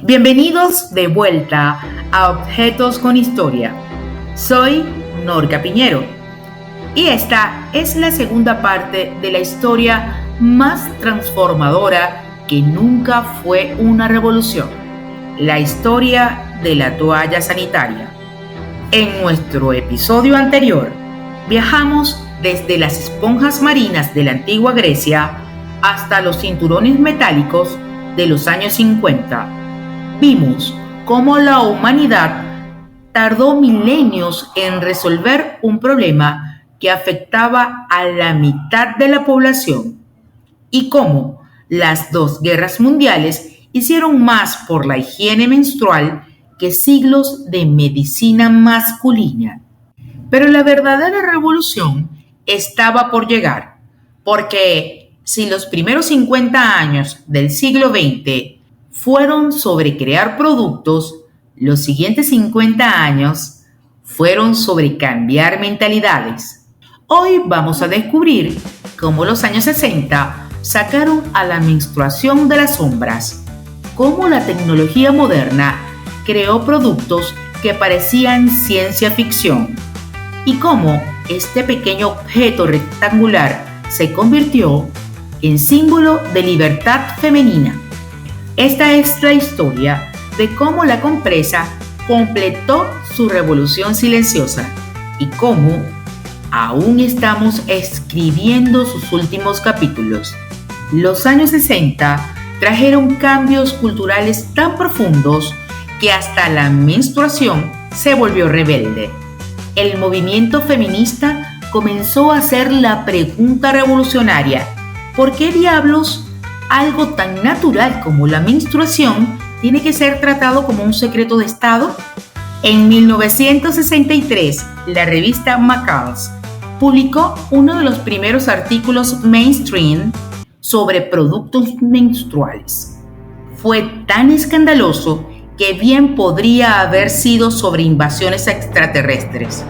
Bienvenidos de vuelta a Objetos con Historia. Soy Norca Piñero y esta es la segunda parte de la historia más transformadora que nunca fue una revolución, la historia de la toalla sanitaria. En nuestro episodio anterior, viajamos desde las esponjas marinas de la antigua Grecia hasta los cinturones metálicos de los años 50. Vimos cómo la humanidad tardó milenios en resolver un problema que afectaba a la mitad de la población y cómo las dos guerras mundiales hicieron más por la higiene menstrual que siglos de medicina masculina. Pero la verdadera revolución estaba por llegar, porque si los primeros 50 años del siglo XX fueron sobre crear productos, los siguientes 50 años fueron sobre cambiar mentalidades. Hoy vamos a descubrir cómo los años 60 sacaron a la menstruación de las sombras, cómo la tecnología moderna creó productos que parecían ciencia ficción y cómo este pequeño objeto rectangular se convirtió en símbolo de libertad femenina. Esta es la historia de cómo la compresa completó su revolución silenciosa y cómo aún estamos escribiendo sus últimos capítulos. Los años 60 trajeron cambios culturales tan profundos que hasta la menstruación se volvió rebelde. El movimiento feminista comenzó a hacer la pregunta revolucionaria: ¿por qué diablos algo tan natural como la menstruación tiene que ser tratado como un secreto de Estado? En 1963, la revista McCall's publicó uno de los primeros artículos mainstream sobre productos menstruales. Fue tan escandaloso que bien podría haber sido sobre invasiones extraterrestres.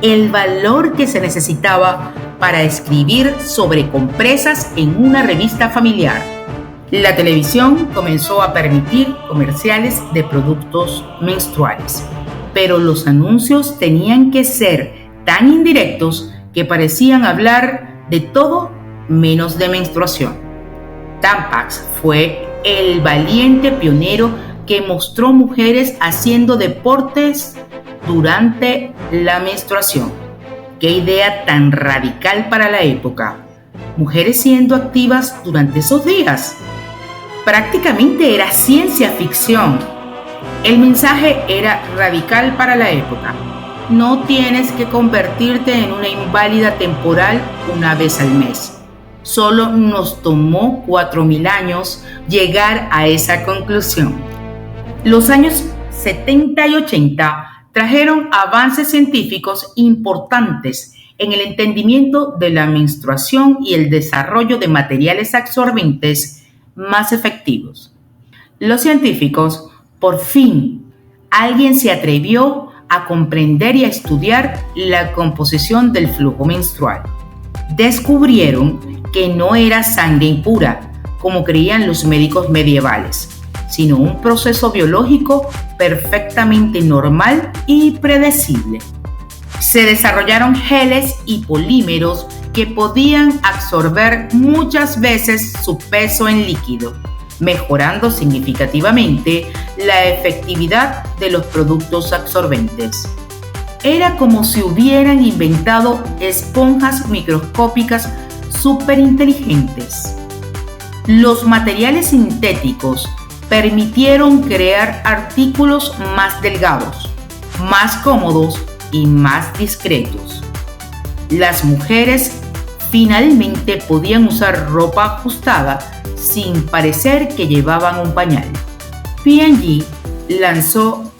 El valor que se necesitaba para escribir sobre compresas en una revista familiar. La televisión comenzó a permitir comerciales de productos menstruales, pero los anuncios tenían que ser tan indirectos que parecían hablar de todo menos de menstruación. Tampax fue el valiente pionero que mostró mujeres haciendo deportes durante la menstruación. ¡Qué idea tan radical para la época! Mujeres siendo activas durante esos días. Prácticamente era ciencia ficción. El mensaje era radical para la época. No tienes que convertirte en una inválida temporal una vez al mes. Solo nos tomó 4.000 años llegar a esa conclusión. Los años 70 y 80 trajeron avances científicos importantes en el entendimiento de la menstruación y el desarrollo de materiales absorbentes más efectivos. Los científicos, por fin, alguien se atrevió a comprender y a estudiar la composición del flujo menstrual. Descubrieron que no era sangre impura, como creían los médicos medievales, sino un proceso biológico perfectamente normal y predecible. Se desarrollaron geles y polímeros que podían absorber muchas veces su peso en líquido, mejorando significativamente la efectividad de los productos absorbentes. Era como si hubieran inventado esponjas microscópicas superinteligentes. Los materiales sintéticos permitieron crear artículos más delgados, más cómodos y más discretos. Las mujeres finalmente podían usar ropa ajustada sin parecer que llevaban un pañal. P&G lanzó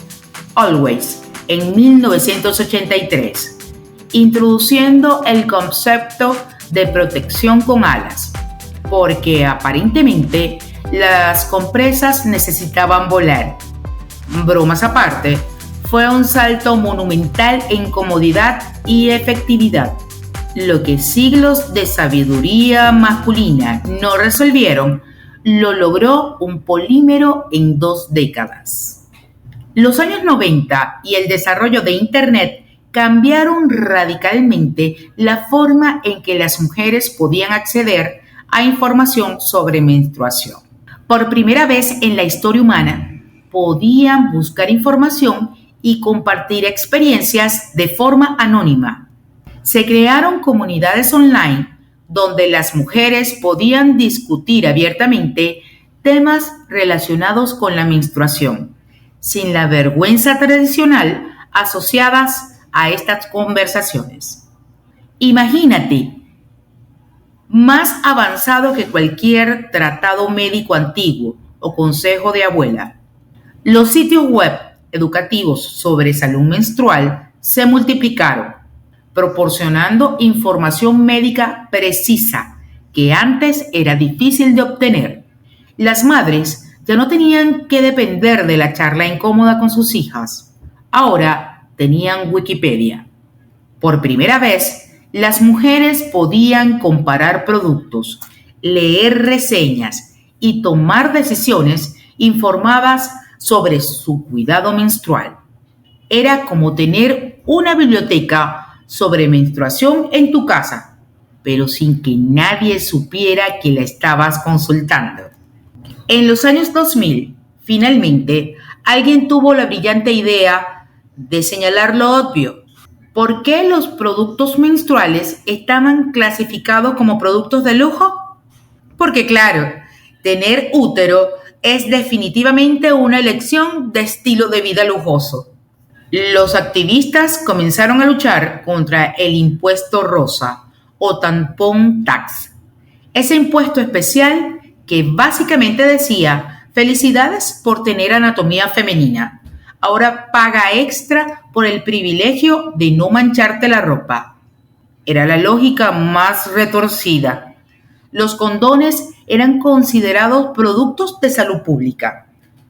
Always en 1983, introduciendo el concepto de protección con alas, porque aparentemente las compresas necesitaban volar. Bromas aparte, fue un salto monumental en comodidad y efectividad. Lo que siglos de sabiduría masculina no resolvieron, lo logró un polímero en 2 décadas. Los años 90 y el desarrollo de Internet cambiaron radicalmente la forma en que las mujeres podían acceder a información sobre menstruación. Por primera vez en la historia humana, podían buscar información y compartir experiencias de forma anónima. Se crearon comunidades online donde las mujeres podían discutir abiertamente temas relacionados con la menstruación, sin la vergüenza tradicional asociadas a estas conversaciones. Imagínate, más avanzado que cualquier tratado médico antiguo o consejo de abuela. Los sitios web educativos sobre salud menstrual se multiplicaron, proporcionando información médica precisa que antes era difícil de obtener. Las madres ya no tenían que depender de la charla incómoda con sus hijas. Ahora tenían Wikipedia. Por primera vez, las mujeres podían comparar productos, leer reseñas y tomar decisiones informadas sobre su cuidado menstrual. Era como tener una biblioteca sobre menstruación en tu casa, pero sin que nadie supiera que la estabas consultando. En los años 2000, finalmente, alguien tuvo la brillante idea de señalar lo obvio. ¿Por qué los productos menstruales estaban clasificados como productos de lujo? Porque claro, tener útero es definitivamente una elección de estilo de vida lujoso. Los activistas comenzaron a luchar contra el impuesto rosa o tampón tax. Ese impuesto especial que básicamente decía: felicidades por tener anatomía femenina. Ahora paga extra por el privilegio de no mancharte la ropa. Era la lógica más retorcida. Los condones eran considerados productos de salud pública,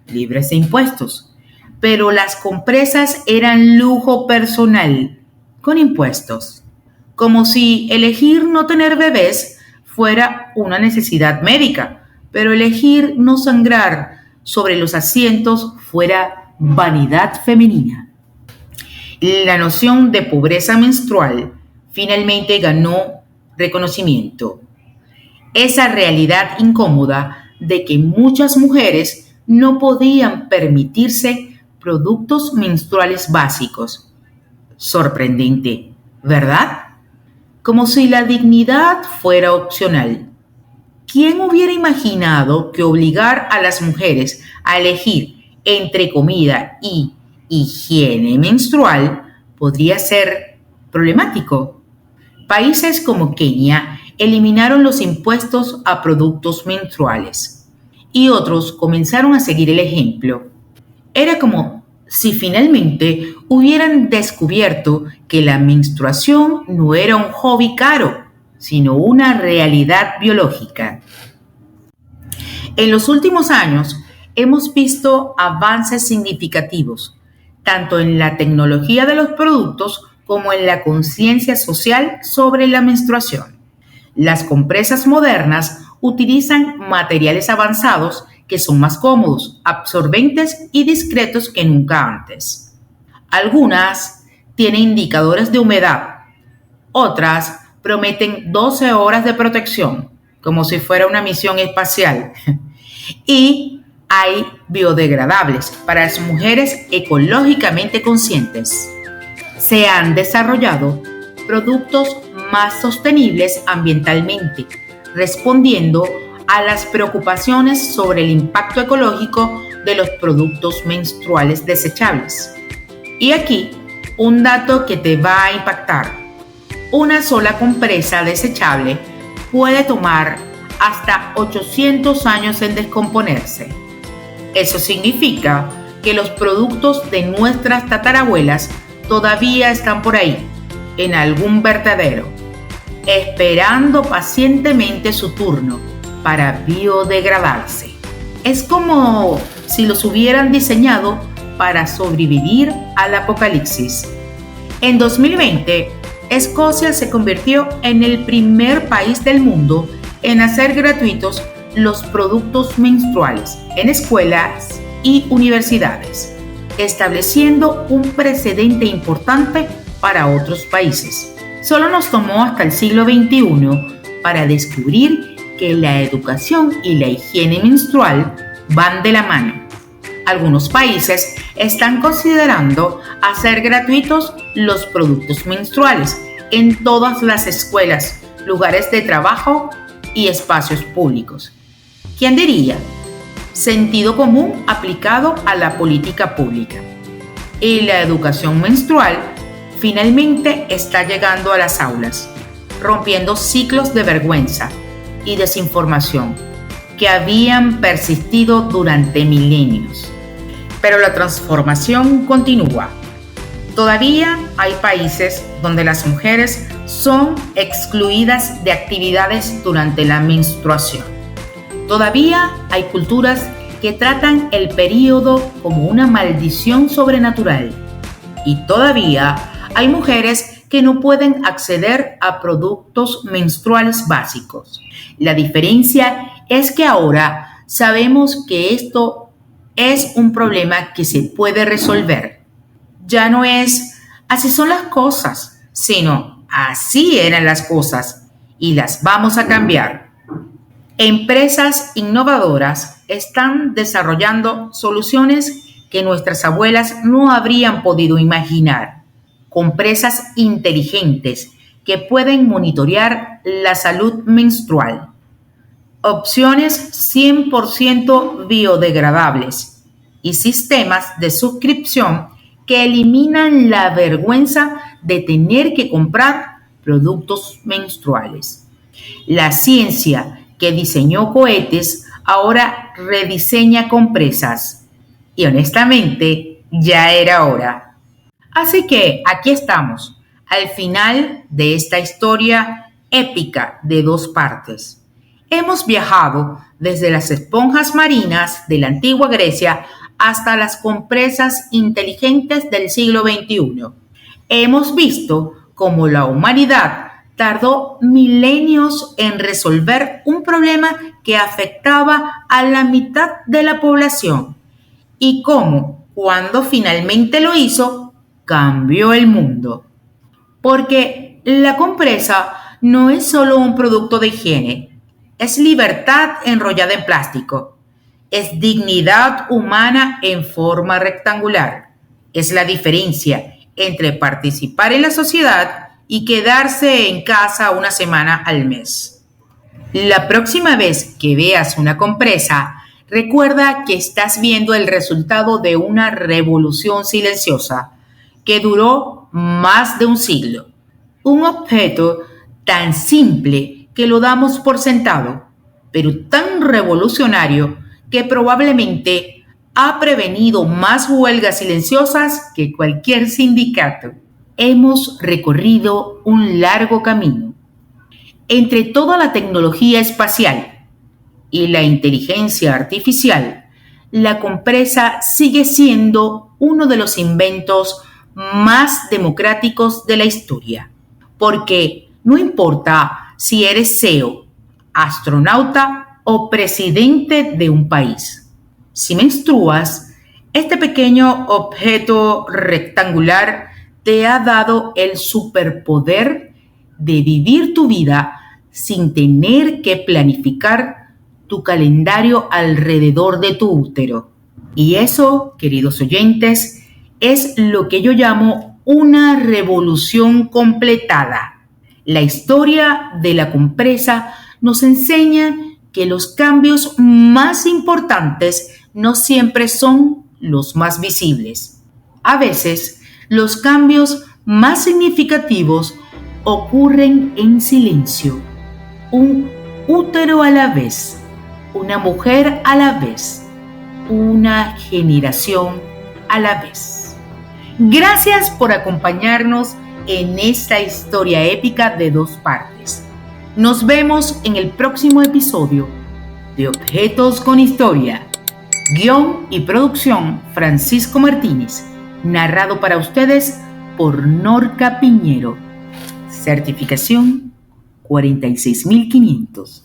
libres de impuestos. Pero las compresas eran lujo personal, con impuestos. Como si elegir no tener bebés fuera una necesidad médica, pero elegir no sangrar sobre los asientos fuera vanidad femenina. La noción de pobreza menstrual finalmente ganó reconocimiento. Esa realidad incómoda de que muchas mujeres no podían permitirse productos menstruales básicos. Sorprendente, ¿verdad? Como si la dignidad fuera opcional. ¿Quién hubiera imaginado que obligar a las mujeres a elegir entre comida y higiene menstrual podría ser problemático? Países como Kenia eliminaron los impuestos a productos menstruales y otros comenzaron a seguir el ejemplo. Era como si finalmente hubieran descubierto que la menstruación no era un hobby caro, sino una realidad biológica. En los últimos años hemos visto avances significativos, tanto en la tecnología de los productos como en la conciencia social sobre la menstruación. Las compresas modernas utilizan materiales avanzados que son más cómodos, absorbentes y discretos que nunca antes. Algunas tienen indicadores de humedad, otras prometen 12 horas de protección, como si fuera una misión espacial. Y hay biodegradables para las mujeres ecológicamente conscientes. Se han desarrollado productos más sostenibles ambientalmente, respondiendo a las preocupaciones sobre el impacto ecológico de los productos menstruales desechables. Y aquí, un dato que te va a impactar. Una sola compresa desechable puede tomar hasta 800 años en descomponerse. Eso significa que los productos de nuestras tatarabuelas todavía están por ahí, en algún vertedero, esperando pacientemente su turno para biodegradarse. Es como si los hubieran diseñado para sobrevivir al apocalipsis. En 2020, Escocia se convirtió en el primer país del mundo en hacer gratuitos los productos menstruales en escuelas y universidades, estableciendo un precedente importante para otros países. Solo nos tomó hasta el siglo XXI para descubrir que la educación y la higiene menstrual van de la mano. Algunos países están considerando hacer gratuitos los productos menstruales en todas las escuelas, lugares de trabajo y espacios públicos. ¿Quién diría? Sentido común aplicado a la política pública. Y la educación menstrual finalmente está llegando a las aulas, rompiendo ciclos de vergüenza y desinformación que habían persistido durante milenios. Pero la transformación continúa. Todavía hay países donde las mujeres son excluidas de actividades durante la menstruación. Todavía hay culturas que tratan el período como una maldición sobrenatural. Y todavía hay mujeres que no pueden acceder a productos menstruales básicos. La diferencia es que ahora sabemos que esto es un problema que se puede resolver. Ya no es así son las cosas, sino así eran las cosas y las vamos a cambiar. Empresas innovadoras están desarrollando soluciones que nuestras abuelas no habrían podido imaginar. Compresas inteligentes que pueden monitorear la salud menstrual. Opciones 100% biodegradables y sistemas de suscripción que eliminan la vergüenza de tener que comprar productos menstruales. La ciencia que diseñó cohetes ahora rediseña compresas. Y honestamente, ya era hora. Así que aquí estamos, al final de esta historia épica de dos partes. Hemos viajado desde las esponjas marinas de la antigua Grecia hasta las compresas inteligentes del siglo XXI. Hemos visto cómo la humanidad tardó milenios en resolver un problema que afectaba a la mitad de la población y cómo, cuando finalmente lo hizo, cambió el mundo. Porque la compresa no es solo un producto de higiene, es libertad enrollada en plástico. Es dignidad humana en forma rectangular. Es la diferencia entre participar en la sociedad y quedarse en casa una semana al mes. La próxima vez que veas una compresa, recuerda que estás viendo el resultado de una revolución silenciosa que duró más de un siglo. Un objeto tan simple que lo damos por sentado, pero tan revolucionario que probablemente ha prevenido más huelgas silenciosas que cualquier sindicato. Hemos recorrido un largo camino. Entre toda la tecnología espacial y la inteligencia artificial, la compresa sigue siendo uno de los inventos más democráticos de la historia. Porque no importa si eres CEO, astronauta o presidente de un país. Si menstruas, este pequeño objeto rectangular te ha dado el superpoder de vivir tu vida sin tener que planificar tu calendario alrededor de tu útero. Y eso, queridos oyentes, es lo que yo llamo una revolución completada. La historia de la compresa nos enseña que los cambios más importantes no siempre son los más visibles. A veces, los cambios más significativos ocurren en silencio. Un útero a la vez, una mujer a la vez, una generación a la vez. Gracias por acompañarnos en esta historia épica de dos partes. Nos vemos en el próximo episodio de Objetos con Historia. Guión y producción Francisco Martínez. Narrado para ustedes por Norca Piñero. Certificación 46500.